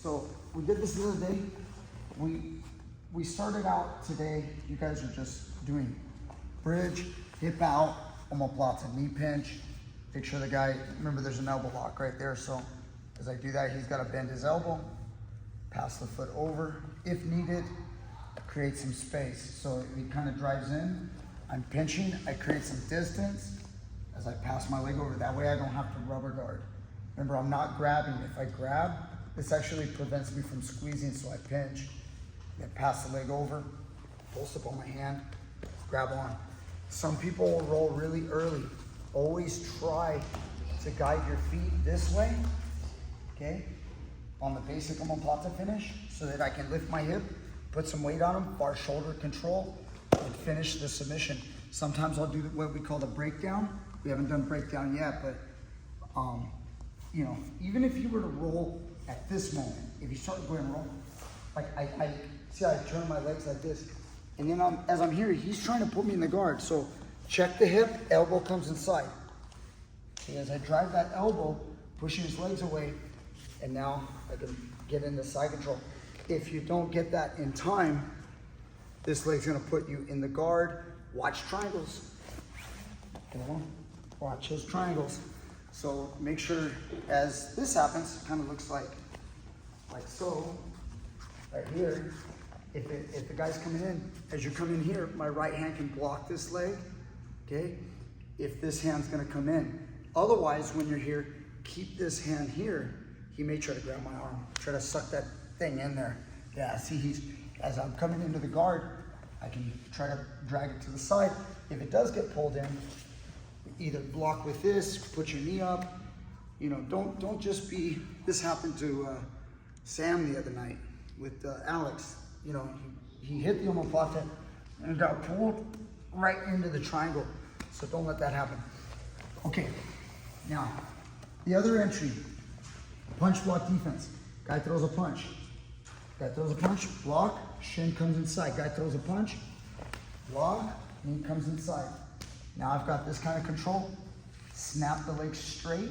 So we did this the other day. We started out today, you guys are just doing bridge, hip out, omoplata, knee pinch. Make sure the guy, remember there's an elbow lock right there. So as I do that, he's got to bend his elbow, pass the foot over. If needed, create some space. So he kind of drives in. I'm pinching, I create some distance as I pass my leg over. That way I don't have to rubber guard. Remember, I'm not grabbing. If I grab, this actually prevents me from squeezing, so I pinch, then pass the leg over, pulse up on my hand, grab on. Some people will roll really early. Always try to guide your feet this way, okay, on the basic omoplata finish, so that I can lift my hip, put some weight on them, bar shoulder control, and finish the submission. Sometimes I'll do what we call the breakdown. We haven't done breakdown yet, but you know, even if you were to roll at this moment, if you start going roll, like I see I turn my legs like this, and then as I'm here, he's trying to put me in the guard. So check the hip, elbow comes inside. See, as I drive that elbow, pushing his legs away, and now I can get into side control. If you don't get that in time, this leg's gonna put you in the guard. Watch triangles. Watch those triangles. So make sure as this happens, it kind of looks like so, right here. If the guy's coming in, as you come in here, my right hand can block this leg, okay? If this hand's gonna come in. Otherwise, when you're here, keep this hand here. He may try to grab my arm, try to suck that thing in there. Yeah, see, as I'm coming into the guard, I can try to drag it to the side. If it does get pulled in, either block with this, put your knee up. You know, don't just be, this happened to Sam the other night with Alex. You know, he hit the omoplata and got pulled right into the triangle. So don't let that happen. Okay, now, the other entry, punch block defense. Guy throws a punch. Guy throws a punch, block, shin comes inside. Guy throws a punch, block, knee comes inside. Now I've got this kind of control. Snap the leg straight,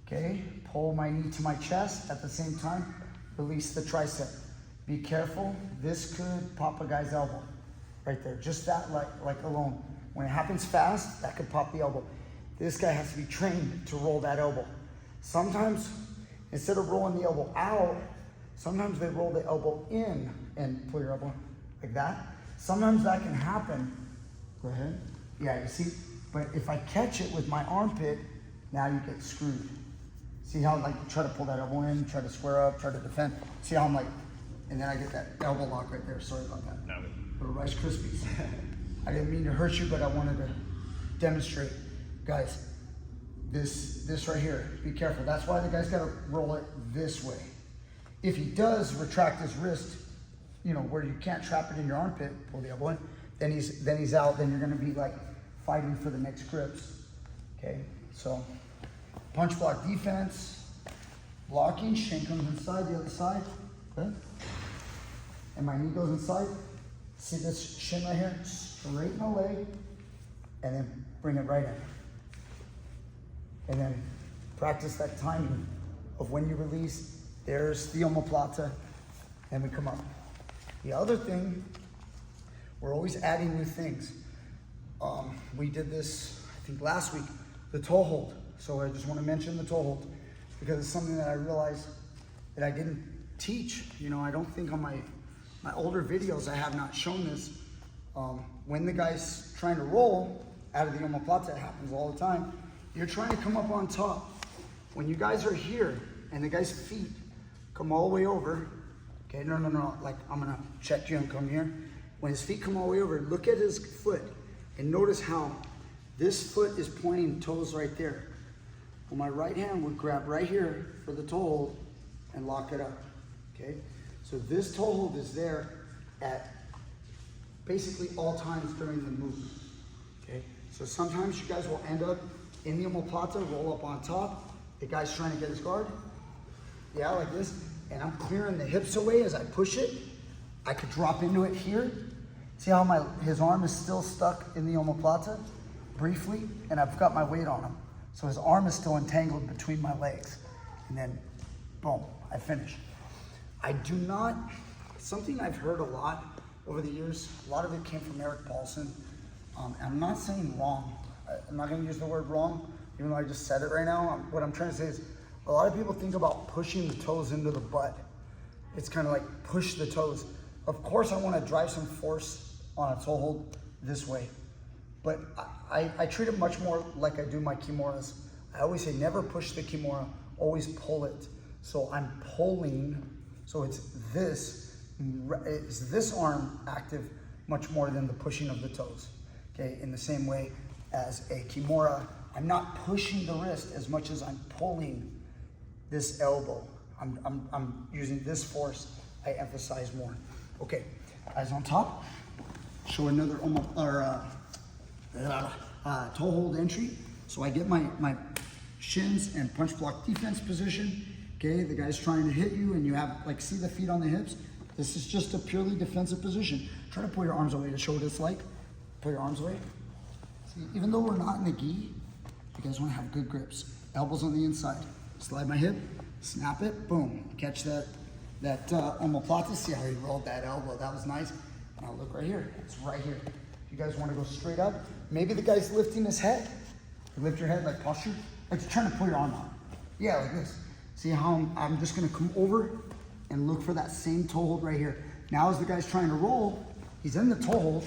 okay? Pull my knee to my chest at the same time. Release the tricep. Be careful, this could pop a guy's elbow right there. Just that like alone. When it happens fast, that could pop the elbow. This guy has to be trained to roll that elbow. Sometimes, instead of rolling the elbow out, sometimes they roll the elbow in and pull your elbow like that. Sometimes that can happen. Go ahead. Yeah, you see? But if I catch it with my armpit, now you get screwed. See how like you try to pull that elbow in, try to square up, try to defend. See how I'm like, and then I get that elbow lock right there. Sorry about that. No. Little Rice Krispies. I didn't mean to hurt you, but I wanted to demonstrate. Guys, this right here, be careful. That's why the guy's gotta roll it this way. If he does retract his wrist, you know, where you can't trap it in your armpit, pull the elbow in, then he's out, then you're gonna be like fighting for the next grips. Okay, so punch block defense, blocking, shin comes inside, the other side, okay? And my knee goes inside. See this shin right here? Straighten the leg, and then bring it right in. And then practice that timing of when you release. There's the omoplata, and we come up. The other thing, we're always adding new things. We did this, I think last week, the toe hold. So I just want to mention the toe hold because it's something that I realized that I didn't teach. You know, I don't think on my older videos I have not shown this. When the guy's trying to roll out of the omoplata, it happens all the time. You're trying to come up on top. When you guys are here and the guy's feet come all the way over, okay, no, like I'm gonna check you and come here. When his feet come all the way over, look at his foot and notice how this foot is pointing toes right there. Well, my right hand would grab right here for the toe hold and lock it up, okay? So this toe hold is there at basically all times during the movement, okay? So sometimes you guys will end up in the omoplata, roll up on top. The guy's trying to get his guard, yeah, like this, and I'm clearing the hips away as I push it. I could drop into it here. See how his arm is still stuck in the omoplata briefly, and I've got my weight on him. So his arm is still entangled between my legs. And then, boom, I finish. I do not, something I've heard a lot over the years, a lot of it came from Eric Paulson. And I'm not saying wrong. I'm not gonna use the word wrong, even though I just said it right now. What I'm trying to say is, a lot of people think about pushing the toes into the butt. It's kind of like push the toes. Of course, I want to drive some force on a toe hold this way, but I treat it much more like I do my kimuras. I always say never push the kimura, always pull it. So I'm pulling, so it's this arm active much more than the pushing of the toes. Okay, in the same way as a kimura, I'm not pushing the wrist as much as I'm pulling this elbow. I'm using this force, I emphasize more. Okay, eyes on top. Show another toe hold entry. So I get my shins and punch block defense position. Okay, the guy's trying to hit you and you have, like, see the feet on the hips? This is just a purely defensive position. Try to pull your arms away to show what it's like. Pull your arms away. See, even though we're not in the gi, you guys wanna have good grips. Elbows on the inside. Slide my hip, snap it, boom. Catch that omoplata. See how he rolled that elbow? That was nice. Now look right here. It's right here. You guys want to go straight up? Maybe the guy's lifting his head. You lift your head like posture, like you're trying to pull your arm out. Yeah, like this. See how I'm just going to come over and look for that same toe hold right here. Now as the guy's trying to roll, he's in the toe hold,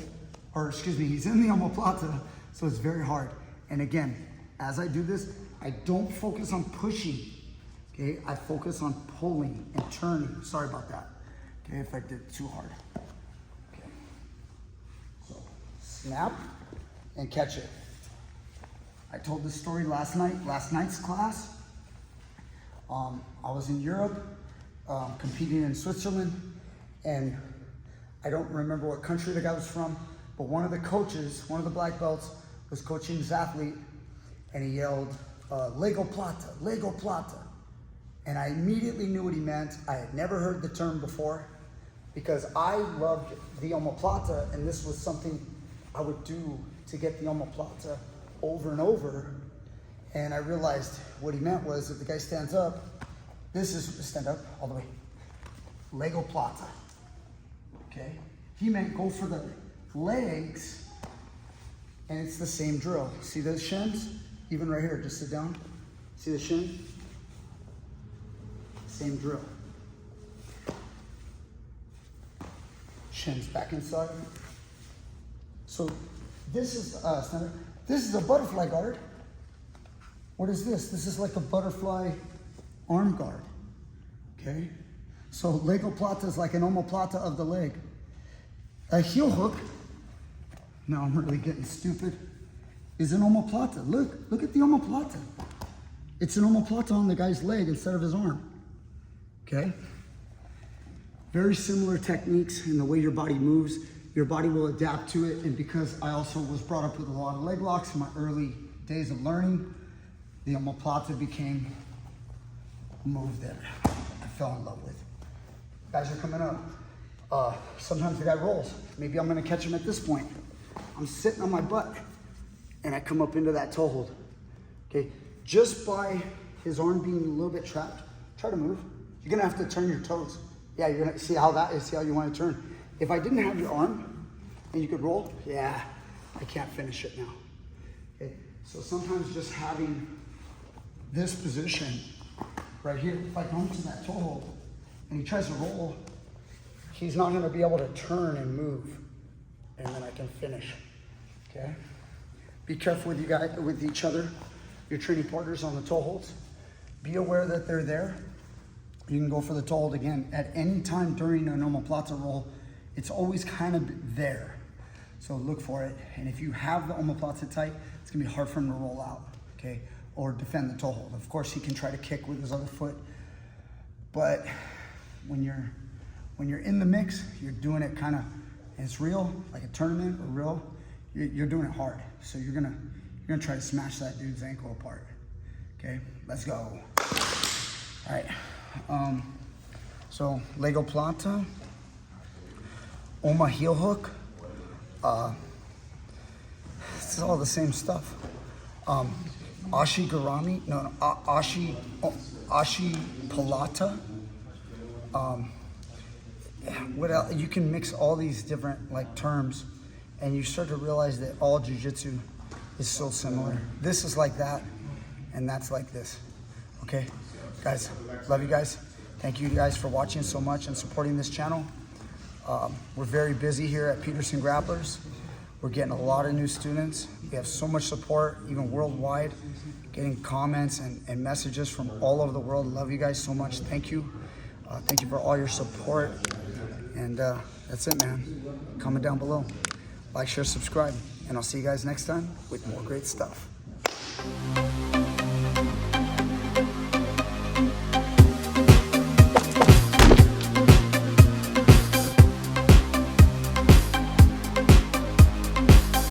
or excuse me, he's in the omoplata, so it's very hard. And again, as I do this, I don't focus on pushing. Okay, I focus on pulling and turning. Sorry about that. Okay, if I did it too hard. Okay, so snap and catch it. I told this story last night's class. I was in Europe, competing in Switzerland, and I don't remember what country the guy was from, but one of the coaches, one of the black belts, was coaching this athlete, and he yelled, Lego Plata, Lego Plata. And I immediately knew what he meant. I had never heard the term before because I loved the omoplata, and this was something I would do to get the omoplata over and over. And I realized what he meant was if the guy stands up, this is stand up all the way. Lego Plata. Okay? He meant go for the legs, and it's the same drill. See those shins? Even right here, just sit down. See the shin? Same drill. Shins back inside. So this is a butterfly guard. What is this? This is like a butterfly arm guard. Okay? So Lego Plata is like an omoplata of the leg. A heel hook, now I'm really getting stupid, is an omoplata. Look at the omoplata. It's an omoplata on the guy's leg instead of his arm. Okay? Very similar techniques in the way your body moves. Your body will adapt to it, and because I also was brought up with a lot of leg locks in my early days of learning, the omoplata became a move that I fell in love with. Guys are coming up. Sometimes the guy rolls. Maybe I'm gonna catch him at this point. I'm sitting on my butt, and I come up into that toe hold. Okay, just by his arm being a little bit trapped, try to move. You're gonna have to turn your toes. Yeah, you're gonna see how that is, see how you wanna turn. If I didn't have your arm and you could roll, yeah, I can't finish it now. Okay, so sometimes just having this position right here, if I come to that toe hold and he tries to roll, he's not gonna be able to turn and move, and then I can finish, okay? Be careful with you guys, with each other, your training partners on the toe holds. Be aware that they're there. You can go for the toe hold again. At any time during an omoplata roll, it's always kind of there. So look for it. And if you have the omoplata tight, it's gonna be hard for him to roll out, okay? Or defend the toe hold. Of course, he can try to kick with his other foot, but when you're in the mix, you're doing it kind of, and it's real, like a tournament or real, you're doing it hard. So you're gonna try to smash that dude's ankle apart. Okay, let's go. All right, so Lego Plata, Oma heel hook, it's all the same stuff. Ashi Garami, Ashi Palata, what else? You can mix all these different like terms, and you start to realize that all jiu-jitsu is so similar. This is like that, and that's like this. Okay, guys, love you guys. Thank you guys for watching so much and supporting this channel. We're very busy here at Peterson Grapplers. We're getting a lot of new students. We have so much support, even worldwide, getting comments and messages from all over the world. Love you guys so much. Thank you. Thank you for all your support. And that's it, man. Comment down below. Like, share, subscribe. And I'll see you guys next time with more great stuff.